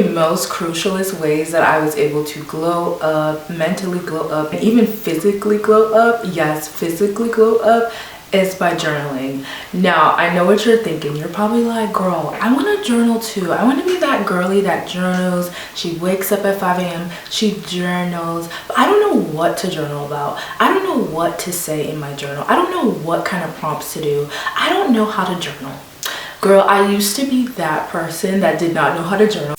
the most crucialest ways that I was able to glow up, mentally glow up, and even physically glow up, yes, physically glow up, is by journaling. Now, I know what you're thinking. You're probably like, girl, I want to journal too. I want to be that girly that journals. She wakes up at 5 a.m. She journals. But I don't know what to journal about. I don't know what to say in my journal. I don't know what kind of prompts to do. I don't know how to journal. Girl, I used to be that person that did not know how to journal.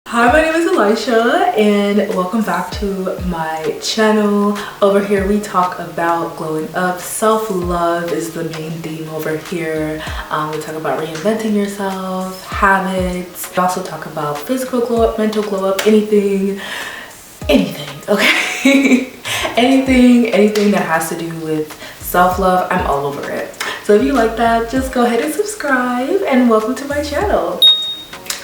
Hi, my name is Aliesha and welcome back to my channel. Over here we talk about glowing up. Self-love is the main theme over here. We talk about reinventing yourself, habits. We also talk about physical glow up, mental glow up, anything, okay? anything that has to do with self-love, I'm all over it. So if you like that, just go ahead and subscribe and welcome to my channel.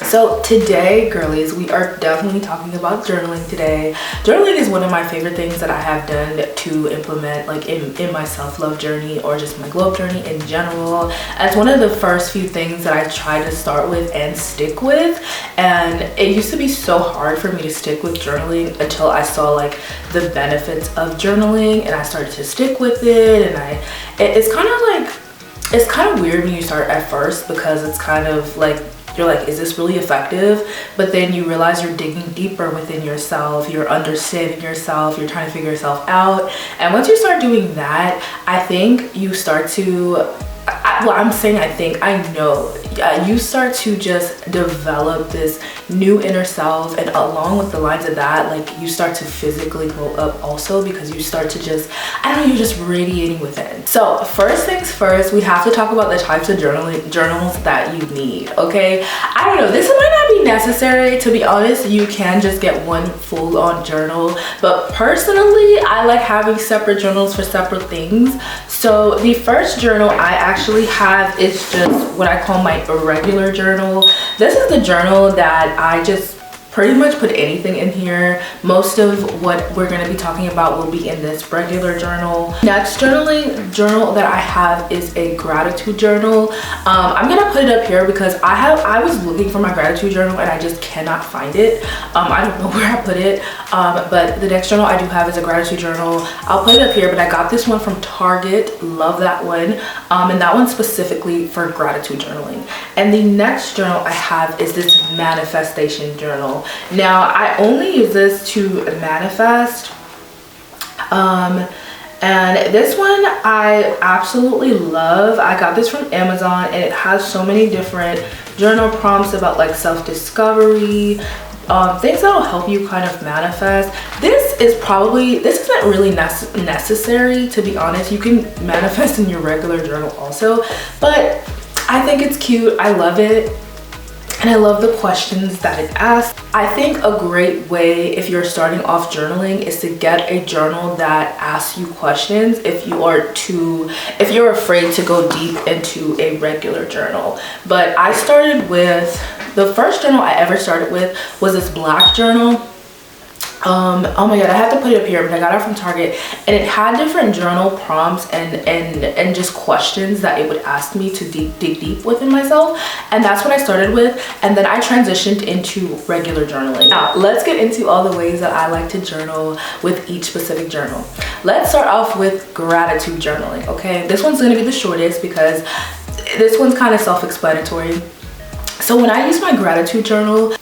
So today, girlies, we are definitely talking about journaling today. Journaling is one of my favorite things that I have done to implement like in my self-love journey or just my glow up journey in general. It's one of the first few things that I tried to start with and stick with. And it used to be so hard for me to stick with journaling until I saw like the benefits of journaling and I started to stick with it. And it's kind of weird when you start at first because it's kind of like, you're like, is this really effective? But then you realize you're digging deeper within yourself, you're understanding yourself, you're trying to figure yourself out. And once you start doing that, I think you start to, I know you start to just develop this new inner self, and along with the lines of that, like you start to physically glow up also because you start to just, I don't know, you're just radiating within. So first things first, we have to talk about the types of journals that you need, okay? I don't know, this might not be necessary, to be honest. You can just get one full-on journal, but personally I like having separate journals for separate things. So the first journal I actually have is just what I call my irregular journal. This is the journal that I just pretty much put anything in here. Most of what we're going to be talking about will be in this regular journal. Next journal that I have is a gratitude journal. I'm gonna put it up here because I was looking for my gratitude journal and I just cannot find it. I don't know where I put it, but the next journal I do have is a gratitude journal. I'll put it up here, but I got this one from Target. Love that one. And that one's specifically for gratitude journaling. And the next journal I have is this manifestation journal. Now I only use this to manifest, and this one I absolutely love. I got this from Amazon and it has so many different journal prompts about like self-discovery, things that'll help you kind of manifest. This isn't really necessary, to be honest. You can manifest in your regular journal also, but I think it's cute. I love it. And I love the questions that it asks. I think a great way if you're starting off journaling is to get a journal that asks you questions if you're afraid to go deep into a regular journal. But I started with, the first journal I ever started with was this black journal. Oh my god, I have to put it up here, but I got it from Target, and it had different journal prompts and just questions that it would ask me to dig deep within myself, and that's what I started with. And then I transitioned into regular journaling. Now let's get into all the ways that I like to journal with each specific journal. Let's start off with gratitude journaling. Okay, this one's going to be the shortest because this one's kind of self-explanatory. So when I use my gratitude journal,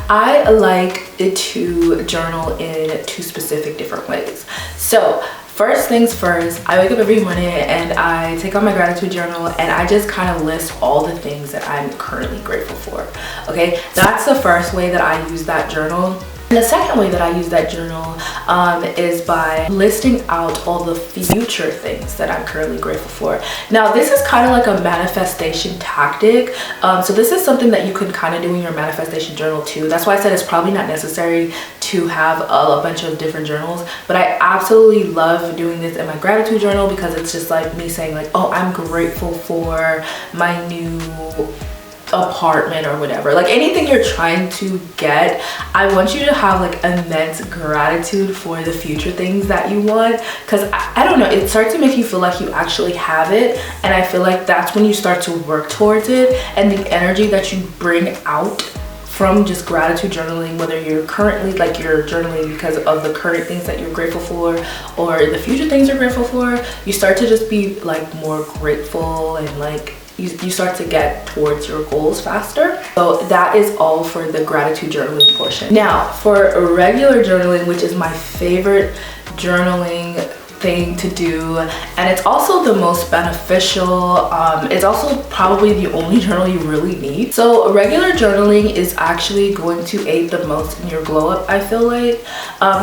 I like it to journal in two specific different ways. So first things first, I wake up every morning and I take out my gratitude journal and I just kind of list all the things that I'm currently grateful for. Okay, that's the first way that I use that journal. And the second way that I use that journal is by listing out all the future things that I'm currently grateful for. Now, this is kind of like a manifestation tactic. So this is something that you can kind of do in your manifestation journal too. That's why I said it's probably not necessary to have a bunch of different journals. But I absolutely love doing this in my gratitude journal because it's just like me saying like, oh, I'm grateful for my new apartment or whatever, like anything you're trying to get. I want you to have like immense gratitude for the future things that you want, because I don't know, it starts to make you feel like you actually have it, and I feel like that's when you start to work towards it, and the energy that you bring out from just gratitude journaling, whether you're currently like you're journaling because of the current things that you're grateful for or the future things you're grateful for, you start to just be like more grateful and like you start to get towards your goals faster. So that is all for the gratitude journaling portion. Now for regular journaling, which is my favorite journaling thing to do, and it's also the most beneficial. It's also probably the only journal you really need. So regular journaling is actually going to aid the most in your glow up, I feel like.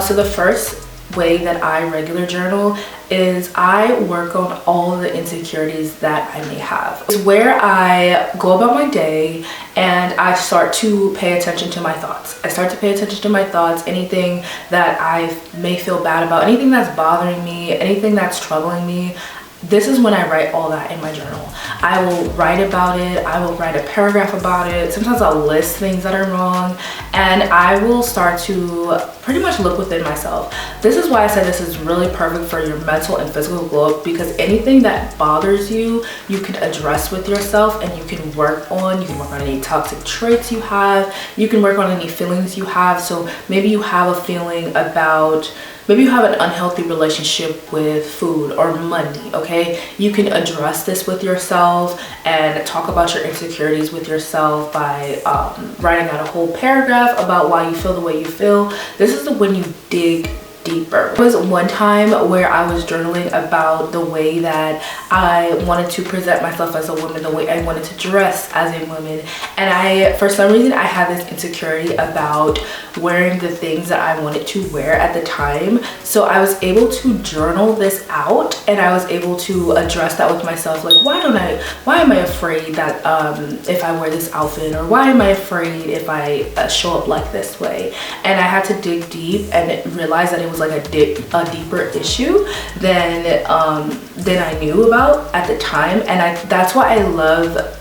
So the first way that I regular journal is I work on all the insecurities that I may have. It's where I go about my day and I start to pay attention to my thoughts. I start to pay attention to my thoughts, anything that I may feel bad about, anything that's bothering me, anything that's troubling me. This is when I write all that in my journal. I will write about it. I will write a paragraph about it. Sometimes I'll list things that are wrong, and I will start to pretty much look within myself. This is why I said this is really perfect for your mental and physical glow up, because anything that bothers you, you can address with yourself and you can work on. You can work on any toxic traits you have. You can work on any feelings you have. So maybe you have a feeling about, maybe you have an unhealthy relationship with food or money, okay? You can address this with yourself and talk about your insecurities with yourself by writing out a whole paragraph about why you feel the way you feel. This is when you dig deeper. There was one time where I was journaling about the way that I wanted to present myself as a woman, the way I wanted to dress as a woman, and for some reason I had this insecurity about wearing the things that I wanted to wear at the time. So I was able to journal this out and I was able to address that with myself, like why am I afraid that if I wear this outfit, or why am I afraid if I show up like this way? And I had to dig deep and realize that it was like a deeper issue than I knew about at the time. And that's why I love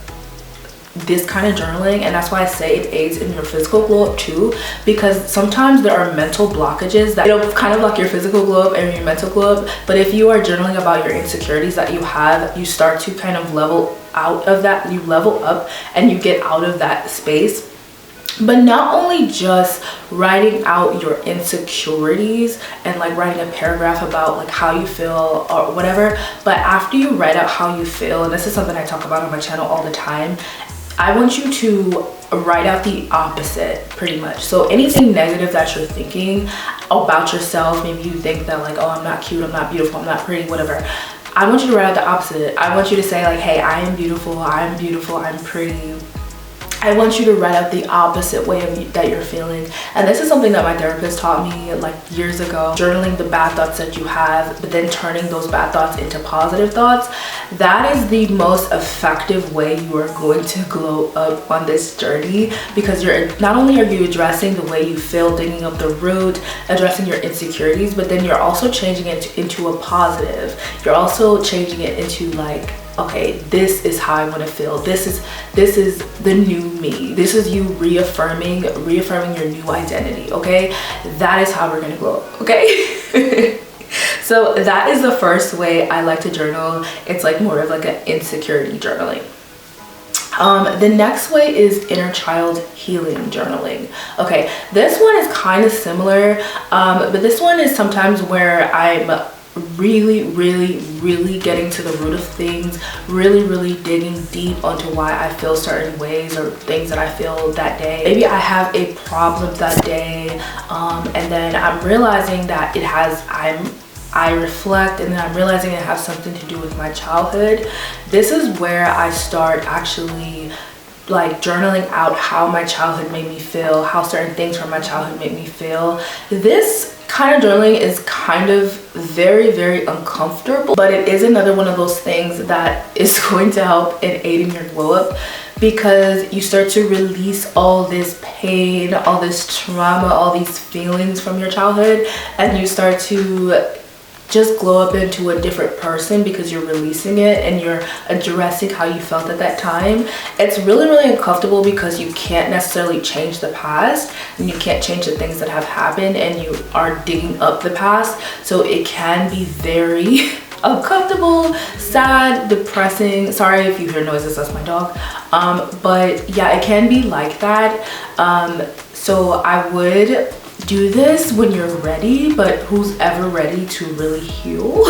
this kind of journaling, and that's why I say it aids in your physical glow up too, because sometimes there are mental blockages that it'll kind of block your physical glow up and your mental glow up. But if you are journaling about your insecurities that you have, you start to kind of level out of that, you level up and you get out of that space. But not only just writing out your insecurities and like writing a paragraph about like how you feel or whatever, but after you write out how you feel, and this is something I talk about on my channel all the time, I want you to write out the opposite pretty much. So anything negative that you're thinking about yourself, maybe you think that like, oh, I'm not cute, I'm not beautiful, I'm not pretty, whatever. I want you to write out the opposite. I want you to say like, hey, I am beautiful, I'm pretty. I want you to write out the opposite way that you're feeling. And this is something that my therapist taught me like years ago. Journaling the bad thoughts that you have, but then turning those bad thoughts into positive thoughts. That is the most effective way you are going to glow up on this journey, because you're not only are you addressing the way you feel, digging up the root, addressing your insecurities, but then you're also changing it into a positive. You're also changing it into like, okay, this is how I want to feel. This is the new me. This is you reaffirming your new identity, okay? That is how we're gonna glow up, okay? So that is the first way I like to journal. It's like more of like an insecurity journaling. The next way is inner child healing journaling. Okay, this one is kind of similar, but this one is sometimes where I'm really getting to the root of things, really digging deep onto why I feel certain ways or things that I feel that day. Maybe I have a problem that day, and then I'm realizing that I reflect, and then I'm realizing it has something to do with my childhood. This is where I start actually like journaling out how my childhood made me feel, how certain things from my childhood made me feel. This kind of journaling is kind of very uncomfortable, but it is another one of those things that is going to help in aiding your glow up, because you start to release all this pain, all this trauma, all these feelings from your childhood, and you start to just glow up into a different person because you're releasing it and you're addressing how you felt at that time. It's really uncomfortable because you can't necessarily change the past and you can't change the things that have happened, and you are digging up the past. So it can be very uncomfortable, sad, depressing. Sorry if you hear noises, that's my dog. But yeah, it can be like that. So I would do this when you're ready, but who's ever ready to really heal.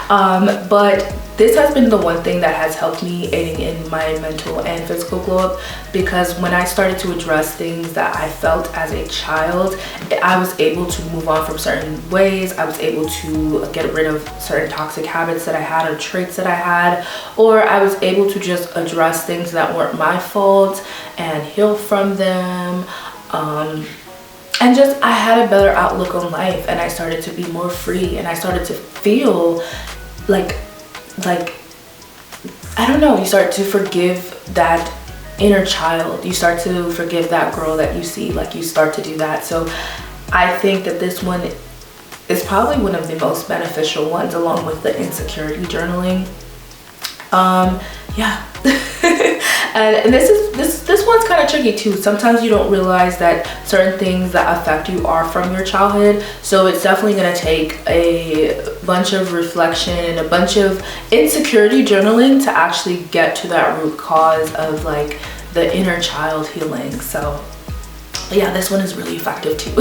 But this has been the one thing that has helped me aiding in my mental and physical glow up, because when I started to address things that I felt as a child, I was able to move on from certain ways. I was able to get rid of certain toxic habits that I had or traits that I had, or I was able to just address things that weren't my fault and heal from them. And just I had a better outlook on life, and I started to be more free, and I started to feel like I don't know, you start to forgive that inner child. You start to forgive that girl that you see, like you start to do that. So I think that this one is probably one of the most beneficial ones, along with the insecurity journaling. Yeah. And this one's kind of tricky too. Sometimes you don't realize that certain things that affect you are from your childhood. So it's definitely going to take a bunch of reflection and a bunch of insecurity journaling to actually get to that root cause of like the inner child healing. So yeah, this one is really effective too.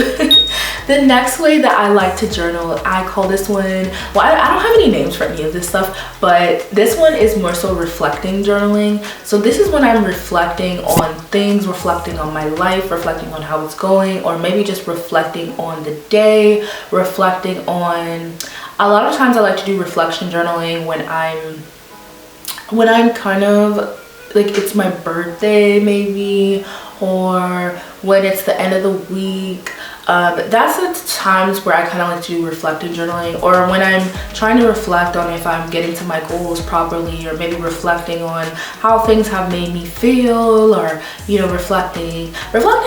The next way that I like to journal, I call this one, well, I don't have any names for any of this stuff, but this one is more so reflecting journaling. So this is when I'm reflecting on things, reflecting on my life, reflecting on how it's going, or maybe just reflecting on the day, reflecting on, a lot of times I like to do reflection journaling when I'm kind of like, it's my birthday maybe, or when it's the end of the week. That's the times where I kind of like to do reflective journaling, or when I'm trying to reflect on if I'm getting to my goals properly, or maybe reflecting on how things have made me feel, or, you know, reflecting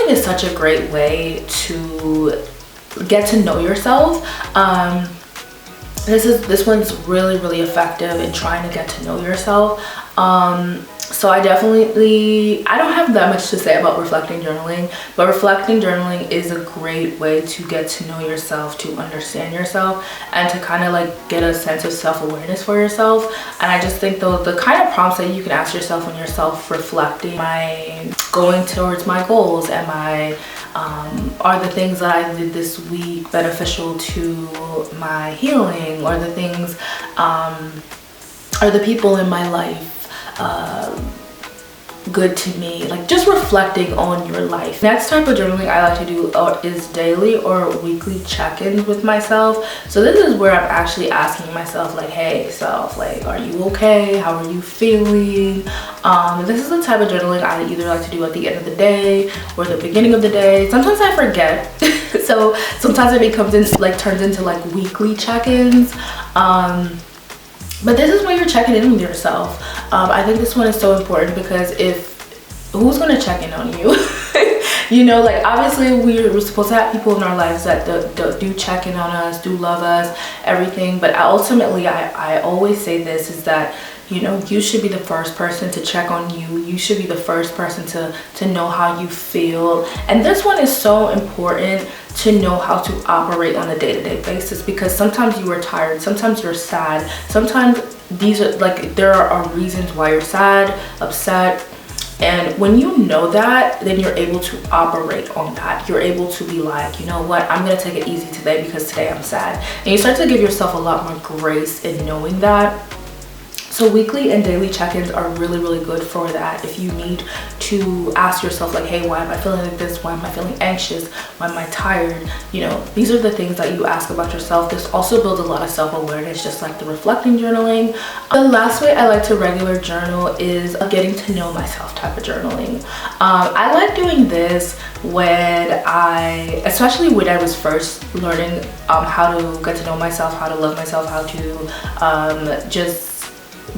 is such a great way to get to know yourself. This one's really effective in trying to get to know yourself. So I don't have that much to say about reflecting journaling, but reflecting journaling is a great way to get to know yourself, to understand yourself, and to kind of like get a sense of self-awareness for yourself. And I just think the kind of prompts that you can ask yourself when you're self-reflecting, am I going towards my goals? Am I are the things that I did this week beneficial to my healing? Or the things, are the people in my life good to me? Like, just reflecting on your life. Next type of journaling I like to do is daily or weekly check-ins with myself. So this is where I'm actually asking myself, like, hey self, like, are you okay? How are you feeling? This is the type of journaling I either like to do at the end of the day or the beginning of the day. Sometimes I forget. So sometimes it turns into like weekly check-ins. But this is where you're checking in with yourself. I think this one is so important, because who's gonna check in on you? You know, like, obviously we're supposed to have people in our lives that do check in on us, do love us, everything. But ultimately, I always say this, is that, you know, you should be the first person to check on you. You should be the first person to know how you feel. And this one is so important, to know how to operate on a day-to-day basis, because sometimes you are tired, sometimes you're sad, sometimes these are like, there are reasons why you're sad, upset. And when you know that, then you're able to operate on that. You're able to be like, you know what, I'm gonna take it easy today because today I'm sad. And you start to give yourself a lot more grace in knowing that. So weekly and daily check-ins are really good for that. If you need to ask yourself, like, hey, why am I feeling like this? Why am I feeling anxious? Why am I tired? You know, these are the things that you ask about yourself. This also builds a lot of self-awareness, just like the reflecting journaling. The last way I like to regular journal is getting to know myself type of journaling. I like doing this especially when I was first learning how to get to know myself, how to love myself, how to just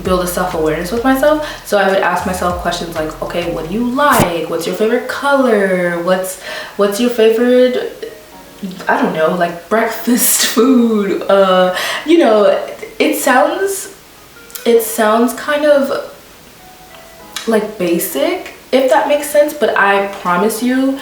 build a self-awareness with myself. So I would ask myself questions like, okay, what do you like? What's your favorite color? What's your favorite, I don't know, like breakfast food? You know, it sounds kind of like basic, if that makes sense, but I promise you,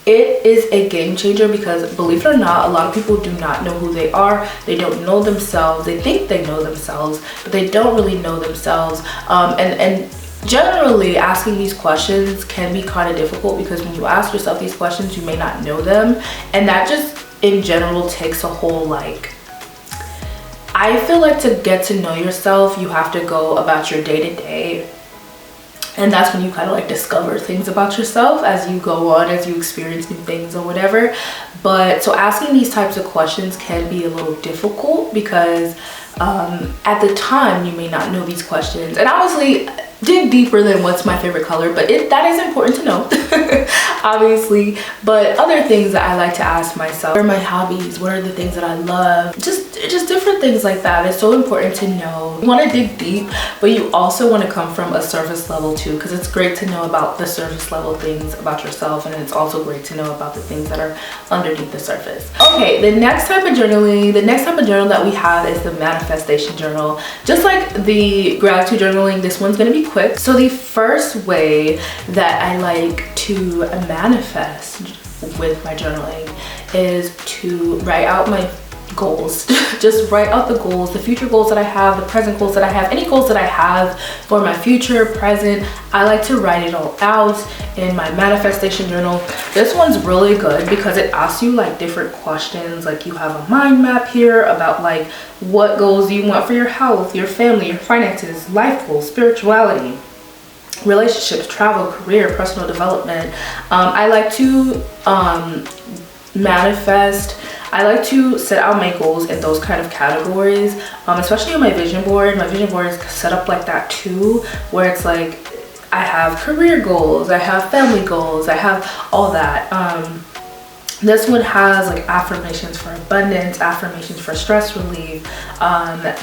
it is a game changer, because believe it or not, a lot of people do not know who they are. They don't know themselves. They think they know themselves, but they don't really know themselves. And generally asking these questions can be kind of difficult, because when you ask yourself these questions, you may not know them, and that just in general takes a whole, like, I feel like to get to know yourself, you have to go about your day-to-day, and that's when you kind of like discover things about yourself as you go on, as you experience new things or whatever. But so asking these types of questions can be a little difficult, because at the time you may not know these questions, and obviously dig deeper than what's my favorite color, but that is important to know. Obviously. But other things that I like to ask myself: what are my hobbies? What are the things that I love? Just different things like that. It's so important to know. You want to dig deep, but you also want to come from a surface level too, because it's great to know about the surface level things about yourself, and it's also great to know about the things that are underneath the surface. Okay, the next type of journal that we have is the manifestation journal. Just like the gratitude journaling, this one's going to be quick. So the first way that I like to manifest with my journaling is to write out my goals. Just write out the goals, the future goals that I have, the present goals that I have, any goals that I have for my future, present. I like to write it all out in my manifestation journal. This one's really good because it asks you like different questions. Like you have a mind map here about like what goals you want for your health, your family, your finances, life goals, spirituality, relationships, travel, career, personal development. I like to manifest. I like to set out my goals in those kind of categories, especially on my vision board. My vision board is set up like that too, where it's like I have career goals, I have family goals, I have all that. This one has like affirmations for abundance, affirmations for stress relief.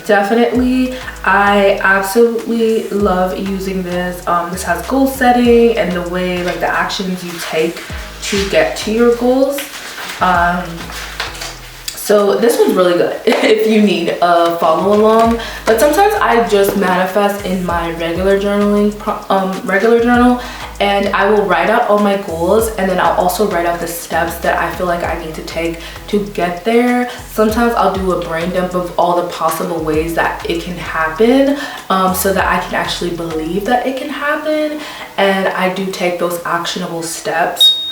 Definitely, I absolutely love using this. This has goal setting and the way, like the actions you take to get to your goals. So this one's really good if you need a follow along. But sometimes I just manifest in my regular journal, and I will write out all my goals, and then I'll also write out the steps that I feel like I need to take to get there. Sometimes I'll do a brain dump of all the possible ways that it can happen, so that I can actually believe that it can happen, and I do take those actionable steps.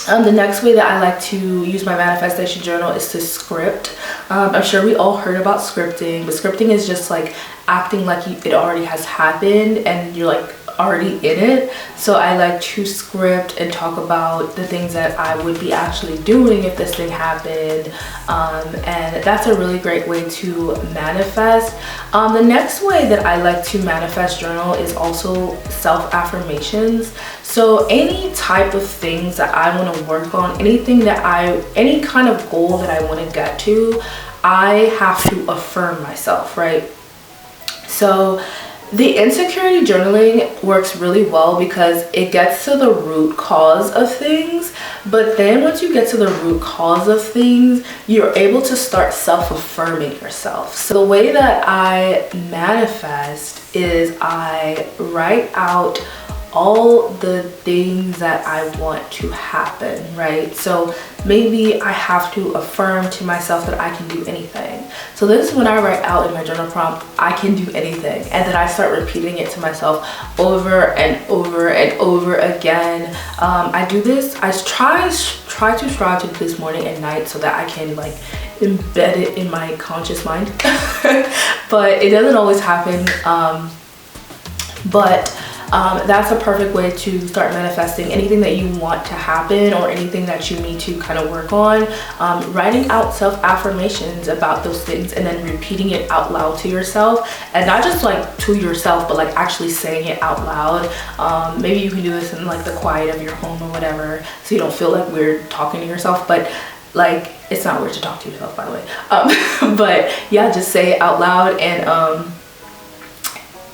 The next way that I like to use my manifestation journal is to script. I'm sure we all heard about scripting, but scripting is just like acting like it already has happened and you're like already in it. So I like to script and talk about the things that I would be actually doing if this thing happened, and that's a really great way to manifest. The next way that I like to manifest journal is also self-affirmations. So any type of things that I want to work on, any kind of goal that I want to get to, I have to affirm myself, right? So the insecurity journaling works really well because it gets to the root cause of things. But then once you get to the root cause of things, you're able to start self-affirming yourself. So the way that I manifest is I write out all the things that I want to happen, right? So maybe I have to affirm to myself that I can do anything. So this is when I write out in my journal prompt, I can do anything. And then I start repeating it to myself over and over and over again. I do this, I try to strive to do this morning and night so that I can like embed it in my conscious mind. But it doesn't always happen. That's a perfect way to start manifesting anything that you want to happen or anything that you need to kind of work on. Writing out self-affirmations about those things and then repeating it out loud to yourself, and not just like to yourself, but like actually saying it out loud. Maybe you can do this in like the quiet of your home or whatever, so you don't feel like weird talking to yourself, but like it's not weird to talk to yourself, by the way. But yeah, just say it out loud.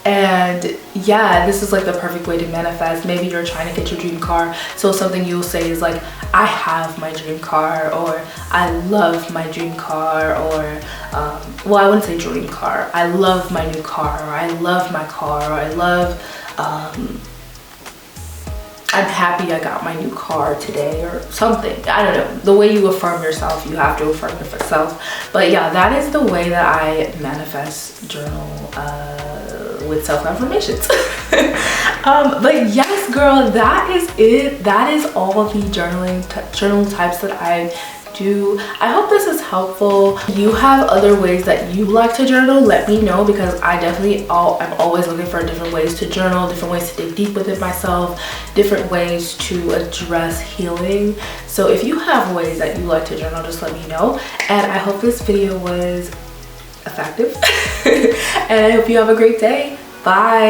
And yeah, this is like the perfect way to manifest. Maybe you're trying to get your dream car. So something you'll say is like, I have my dream car, or I love my dream car, or, well, I wouldn't say dream car. I love my new car, or I love my car, or I I'm happy I got my new car today or something. I don't know. The way you affirm yourself, you have to affirm yourself. But yeah, that is the way that I manifest, journal with self-affirmations. But yes, girl, that is it. That is all of the journal types that I do. I hope this is helpful. If you have other ways that you like to journal, let me know, because I definitely I'm always looking for different ways to journal, different ways to dig deep within myself, different ways to address healing. So if you have ways that you like to journal, just let me know. And I hope this video was effective. And I hope you have a great day. Bye.